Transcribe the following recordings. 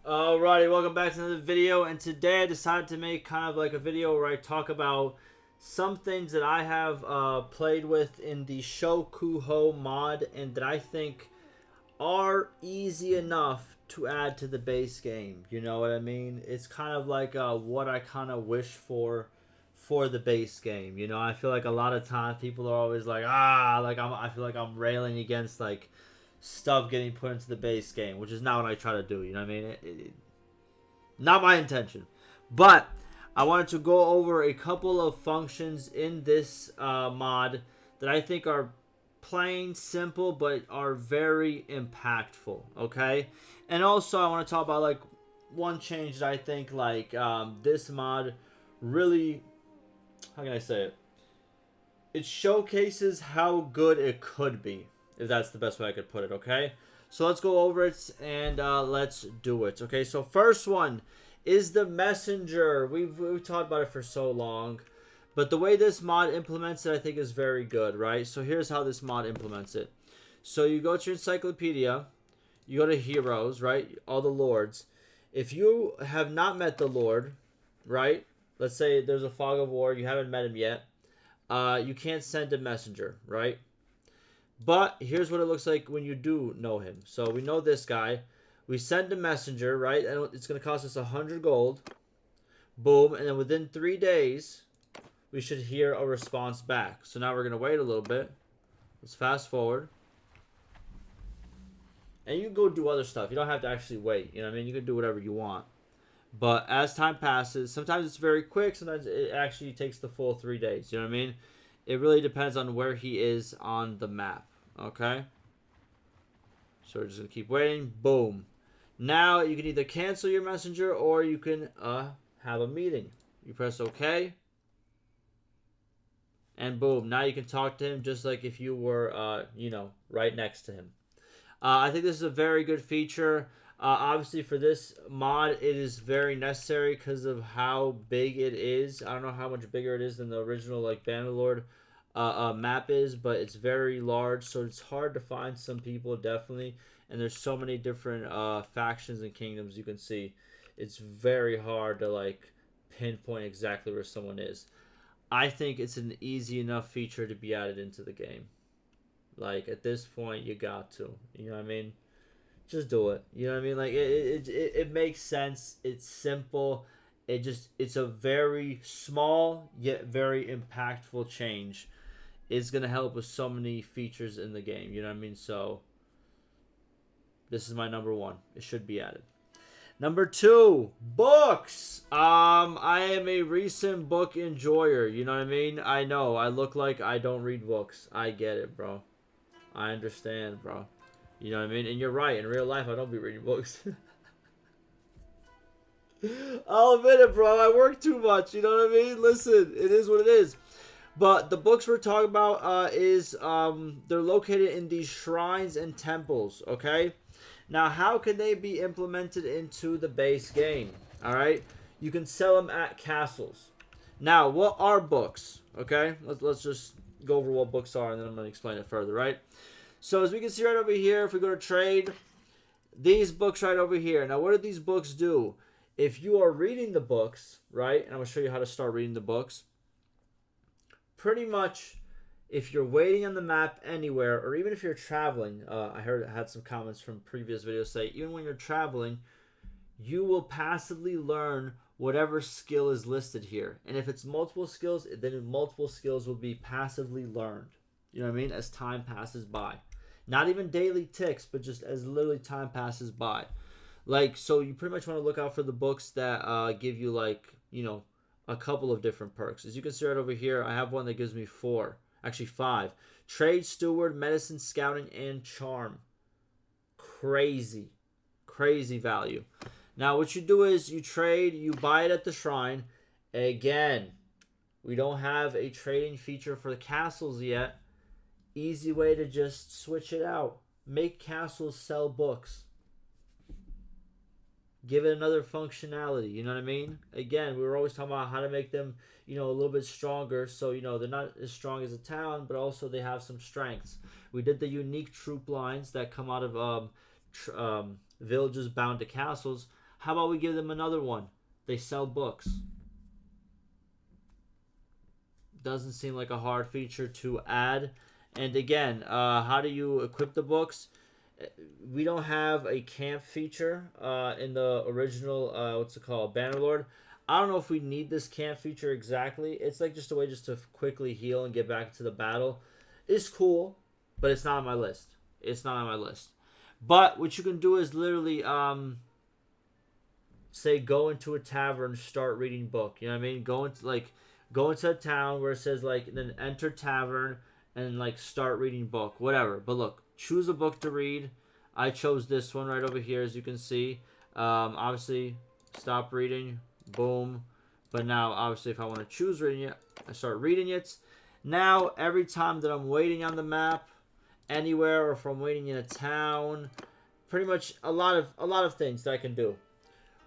Alrighty, welcome back to another video, and today I decided to make kind of like a video where I talk about some things that I have played with in the Shokuho mod and that I think are easy enough to add to the base game. You know what I mean? It's kind of like what I kind of wish for the base game. You know, I feel like a lot of times people are always like, I feel like I'm railing against like stuff getting put into the base game, which is not what I try to do. You know what I mean? Not my intention. But I wanted to go over a couple of functions in this mod that I think are plain simple but are very impactful. Okay, and also I want to talk about like one change that I think like this mod really, how can I say it? It showcases how good it could be, if that's the best way I could put it. Okay, so let's go over it and let's do it. Okay, so first one is the messenger. We've talked about it for so long, but the way this mod implements it I think is very good, right? So here's how this mod implements it. So you go to your encyclopedia, you go to heroes, right? All the lords. If you have not met the lord, right? Let's say there's a fog of war, you haven't met him yet. You can't send a messenger, right? But here's what it looks like when you do know him. So we know this guy. We send a messenger, right? And it's going to cost us 100 gold. Boom. And then within 3 days, we should hear a response back. So now we're going to wait a little bit. Let's fast forward. And you can go do other stuff. You don't have to actually wait. You know what I mean? You can do whatever you want. But as time passes, sometimes it's very quick. Sometimes it actually takes the full 3 days. You know what I mean? It really depends on where he is on the map. Okay? So we're just going to keep waiting. Boom. Now you can either cancel your messenger or you can have a meeting. You press OK. And boom. Now you can talk to him just like if you were, right next to him. I think this is a very good feature. Obviously, for this mod, it is very necessary because of how big it is. I don't know how much bigger it is than the original like Bannerlord map is, but it's very large, so it's hard to find some people, definitely. And there's so many different factions and kingdoms you can see. It's very hard to like pinpoint exactly where someone is. I think it's an easy enough feature to be added into the game. Like at this point, you got to. You know what I mean? Just do it. You know what I mean? Like it makes sense. It's simple. It's a very small yet very impactful change. It's gonna help with so many features in the game. You know what I mean? So this is my number one. It should be added. Number two, books. I am a recent book enjoyer. You know what I mean? I know I look like I don't read books. I get it, bro. I understand, bro. You know what I mean? And you're right. In real life, I don't be reading books. I'll admit it, bro. I work too much. You know what I mean? Listen, it is what it is. But the books we're talking about they're located in these shrines and temples, okay? Now, how can they be implemented into the base game? All right? You can sell them at castles. Now, what are books? Okay? Let's just go over what books are, and then I'm going to explain it further, right? So as we can see right over here, if we go to trade, these books right over here. Now, what do these books do? If you are reading the books, right, and I'm going to show you how to start reading the books, pretty much if you're waiting on the map anywhere, or even if you're traveling, I had some comments from previous videos say, even when you're traveling, you will passively learn whatever skill is listed here. And if it's multiple skills, then multiple skills will be passively learned. You know what I mean? As time passes by. Not even daily ticks, but just as literally time passes by. Like, so you pretty much want to look out for the books that give you, like, a couple of different perks. As you can see right over here, I have one that gives me 4. Actually, 5. Trade, Steward, Medicine, Scouting, and Charm. Crazy. Crazy value. Now, what you do is you trade, you buy it at the shrine. Again, we don't have a trading feature for the castles yet. Easy way to just switch it out. Make castles sell books. Give it another functionality. You know what I mean? Again, we were always talking about how to make them, a little bit stronger. So, they're not as strong as a town, but also they have some strengths. We did the unique troop lines that come out of villages bound to castles. How about we give them another one? They sell books. Doesn't seem like a hard feature to add. And again, how do you equip the books? We don't have a camp feature in the original, what's it called, Bannerlord. I don't know if we need this camp feature exactly. It's like just a way just to quickly heal and get back to the battle. It's cool, but it's not on my list. It's not on my list. But what you can do is literally, say, go into a tavern, start reading book. You know what I mean? Go into a town where it says like, then enter tavern and like start reading book, whatever. But look, choose a book to read. I chose this one right over here, as you can see. Obviously, stop reading, boom. But now, obviously, if I want to choose reading it, I start reading it. Now, every time that I'm waiting on the map, anywhere, or if I'm waiting in a town, pretty much a lot of things that I can do.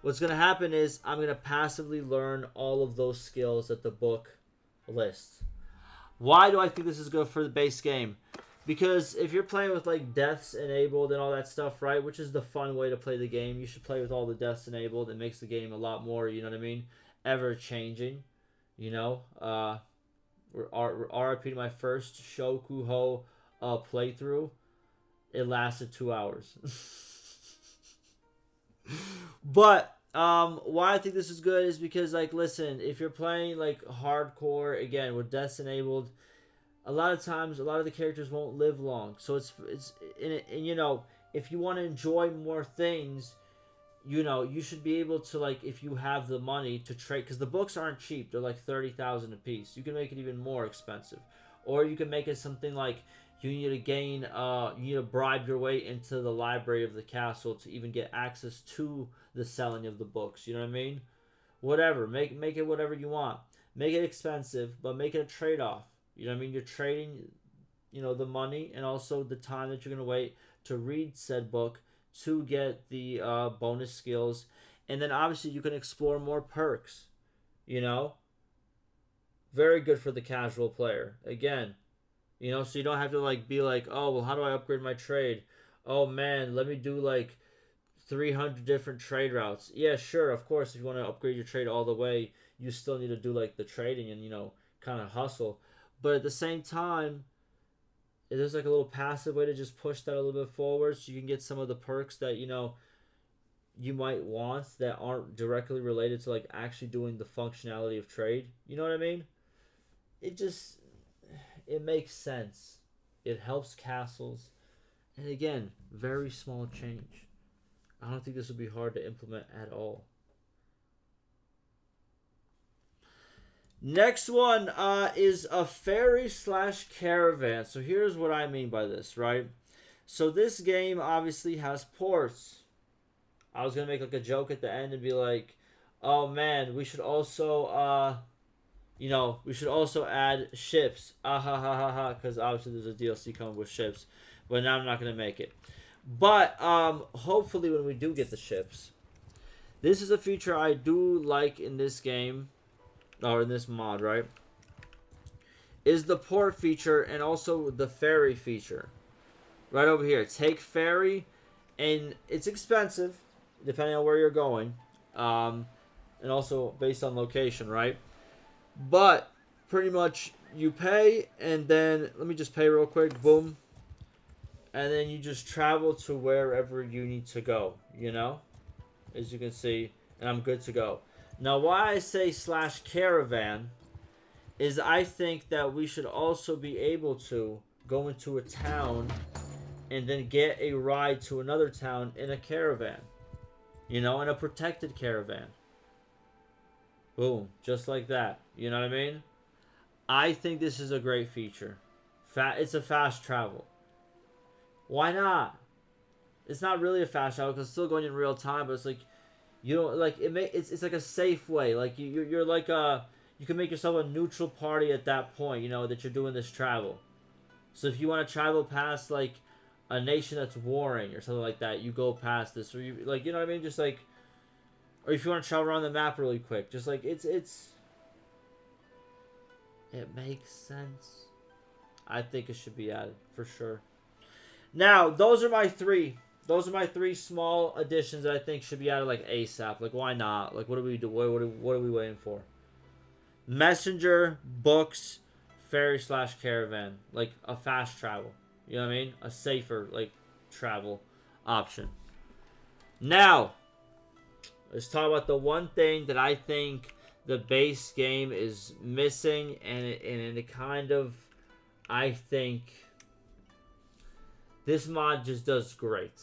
What's going to happen is I'm going to passively learn all of those skills that the book lists. Why do I think this is good for the base game? Because if you're playing with like deaths enabled and all that stuff, right, which is the fun way to play the game, you should play with all the deaths enabled. It makes the game a lot more, you know what I mean, ever changing. You know, RIP to my first Shokuho playthrough. It lasted 2 hours. But why I think this is good is because, like, listen, if you're playing like hardcore again with deaths enabled, a lot of times a lot of the characters won't live long. So it's and you know, if you want to enjoy more things, you know, you should be able to, like, if you have the money to trade, because the books aren't cheap. They're like 30,000 a piece. You can make it even more expensive, or you can make it something like you need to gain, you need to bribe your way into the library of the castle to even get access to the selling of the books. You know what I mean? Whatever. Make it whatever you want. Make it expensive, but make it a trade-off. You know what I mean? You're trading, you know, the money and also the time that you're going to wait to read said book to get the bonus skills. And then obviously you can explore more perks. You know? Very good for the casual player. Again, you know, so you don't have to like be like, oh, well, how do I upgrade my trade? Oh man, let me do like 300 different trade routes. Yeah, sure, of course, if you want to upgrade your trade all the way, you still need to do like the trading and, you know, kind of hustle. But at the same time, there's like a little passive way to just push that a little bit forward so you can get some of the perks that, you know, you might want that aren't directly related to like actually doing the functionality of trade. You know what I mean? It makes sense. It helps castles. And again, very small change. I don't think this would be hard to implement at all. Next one is a ferry / caravan. So here's what I mean by this, right? So this game obviously has ports. I was going to make like a joke at the end and be like, oh man, we should also, you know, we should also add ships. Ah ha ha ha ha, because obviously there's a DLC coming with ships. But now I'm not going to make it. But hopefully when we do get the ships, this is a feature I do like in this game, or in this mod, right? Is the port feature and also the ferry feature. Right over here. Take ferry, and it's expensive, depending on where you're going. And also based on location, right? But pretty much you pay, and then let me just pay real quick, boom, and then you just travel to wherever you need to go, you know, as you can see, and I'm good to go. Now why I say / caravan is I think that we should also be able to go into a town and then get a ride to another town in a caravan, you know, in a protected caravan. Boom, just like that. You know what I mean? I think this is a great feature. It's a fast travel. Why not? It's not really a fast travel because it's still going in real time, but it's like, you don't like it. It's like a safe way. Like you're like you can make yourself a neutral party at that point. You know that you're doing this travel. So if you want to travel past like a nation that's warring or something like that, you go past this, or you like, you know what I mean? Just like, or if you want to travel around the map really quick, just like it makes sense. I think it should be added for sure. Now, those are my three. those are my 3 small additions that I think should be added like ASAP. Like, why not? Like, what do we do? What are we waiting for? Messenger, books, ferry / caravan. Like a fast travel. You know what I mean? A safer like travel option. Now, let's talk about the one thing that I think the base game is missing, and it kind of, I think this mod just does great.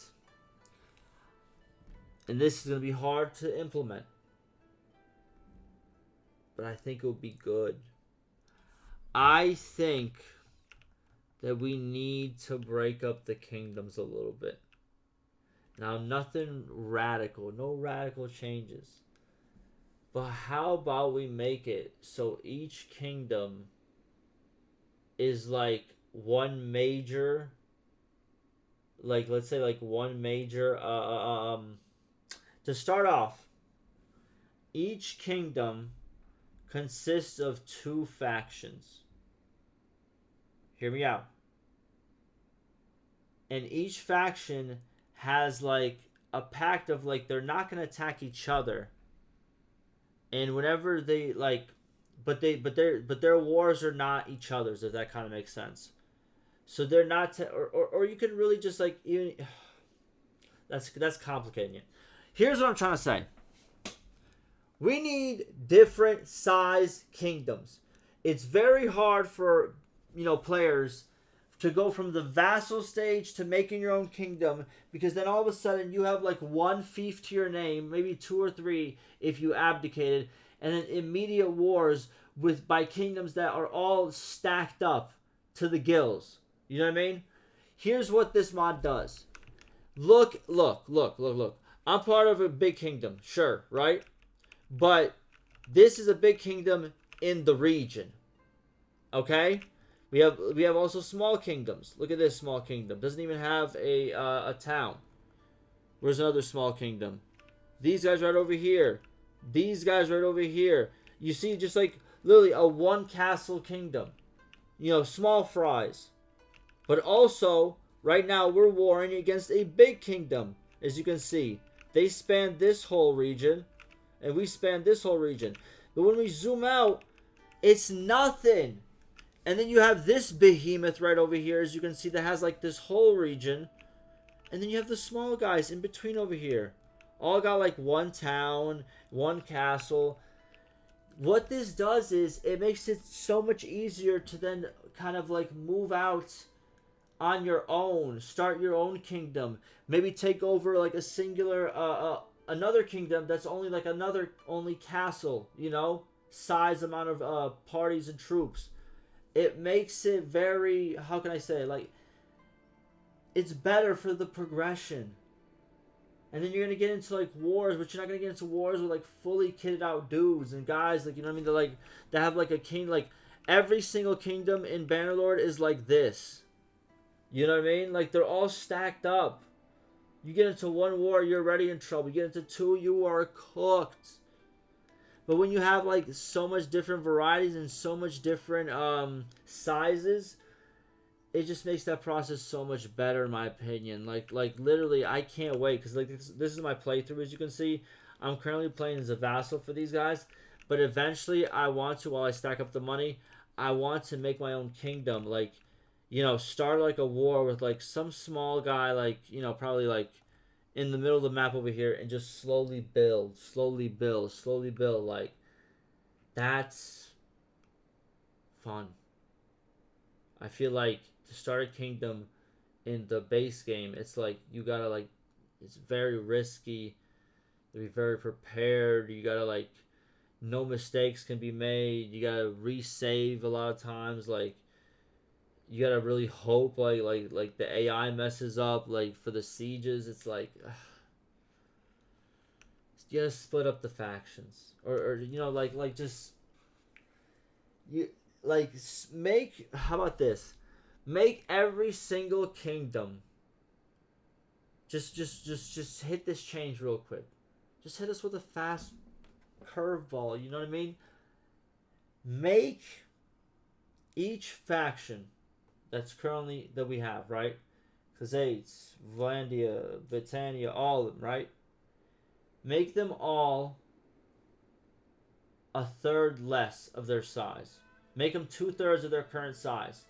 And this is going to be hard to implement, but I think it will be good. I think that we need to break up the kingdoms a little bit. Now, nothing radical, no radical changes. But how about we make it so each kingdom is like one major, like let's say like one major, to start off, each kingdom consists of 2 factions. Hear me out. And each faction has like a pact of like they're not going to attack each other. And whenever they like, but their wars are not each other's, if that kind of makes sense. So they're not, or you can really just like even. That's complicating it. Here's what I'm trying to say. We need different size kingdoms. It's very hard for players to go from the vassal stage to making your own kingdom, because then all of a sudden you have like 1 fief to your name, maybe 2 or 3 if you abdicated, and then immediate wars by kingdoms that are all stacked up to the gills. You know what I mean? Here's what this mod does. Look. I'm part of a big kingdom, sure, right? But this is a big kingdom in the region. Okay? We have also small kingdoms. Look at this small kingdom. Doesn't even have a town. Where's another small kingdom? These guys right over here. These guys right over here. You see, just like literally a 1 castle kingdom. Small fries. But also, right now we're warring against a big kingdom. As you can see, they span this whole region, and we span this whole region. But when we zoom out, it's nothing. And then you have this behemoth right over here, as you can see, that has like this whole region. And then you have the small guys in between over here. All got like 1 town, 1 castle. What this does is it makes it so much easier to then kind of like move out on your own, start your own kingdom, maybe take over like a singular another kingdom that's only like another castle, size amount of parties and troops. It makes it very, how can I say, like, it's better for the progression. And then you're going to get into like wars, but you're not going to get into wars with like fully kitted out dudes and guys, like, you know what I mean? They're like, they have like a king, like every single kingdom in Bannerlord is like this. You know what I mean? Like, they're all stacked up. You get into 1 war, you're already in trouble. You get into 2, you are cooked. But when you have like so much different varieties and so much different sizes, it just makes that process so much better, in my opinion. Like literally, I can't wait, because like this is my playthrough. As you can see, I'm currently playing as a vassal for these guys, but eventually I want to, while I stack up the money, I want to make my own kingdom. Like, start like a war with like some small guy, like, probably like in the middle of the map over here, and just slowly build. Like, that's fun. I feel like to start a kingdom in the base game, it's like you gotta like, it's very risky. To be very prepared. You gotta like, no mistakes can be made. You gotta resave a lot of times. Like, you gotta really hope like the AI messes up. Like, for the sieges, it's like you gotta split up the factions, or like just you like make. How about this? Make every single kingdom. Just hit this change real quick. Just hit us with a fast curveball. You know what I mean? Make each faction that we have, right, Khazates, Vlandia, Britannia, all of them, right? Make them all a third less of their size. Make them 2/3 of their current size.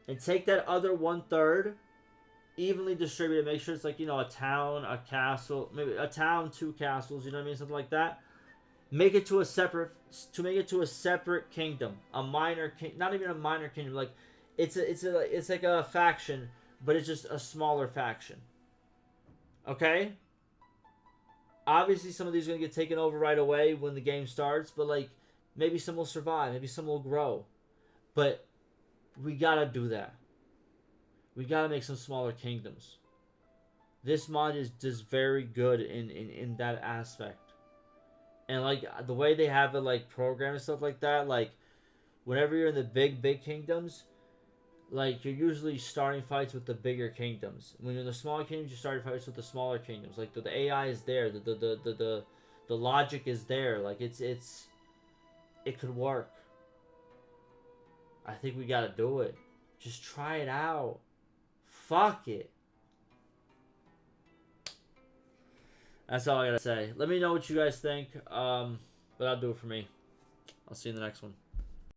And take that other 1/3, evenly distributed. Make sure it's like, a town, a castle, maybe a town, 2 castles, you know what I mean? Something like that. Make it to a separate kingdom. A minor not even a minor kingdom. Like, it's like a faction, but it's just a smaller faction. Okay? Obviously, some of these are going to get taken over right away when the game starts, but, like, maybe some will survive. Maybe some will grow. But we got to do that. We got to make some smaller kingdoms. This mod is just very good in that aspect. And, like, the way they have it, like, programmed and stuff like that, like, whenever you're in the big kingdoms, like, you're usually starting fights with the bigger kingdoms. When you're in the smaller kingdoms, you're starting fights with the smaller kingdoms. Like, the AI is there. The logic is there. Like, it could work. I think we gotta do it. Just try it out. Fuck it. That's all I gotta say. Let me know what you guys think. But that'll do it for me. I'll see you in the next one.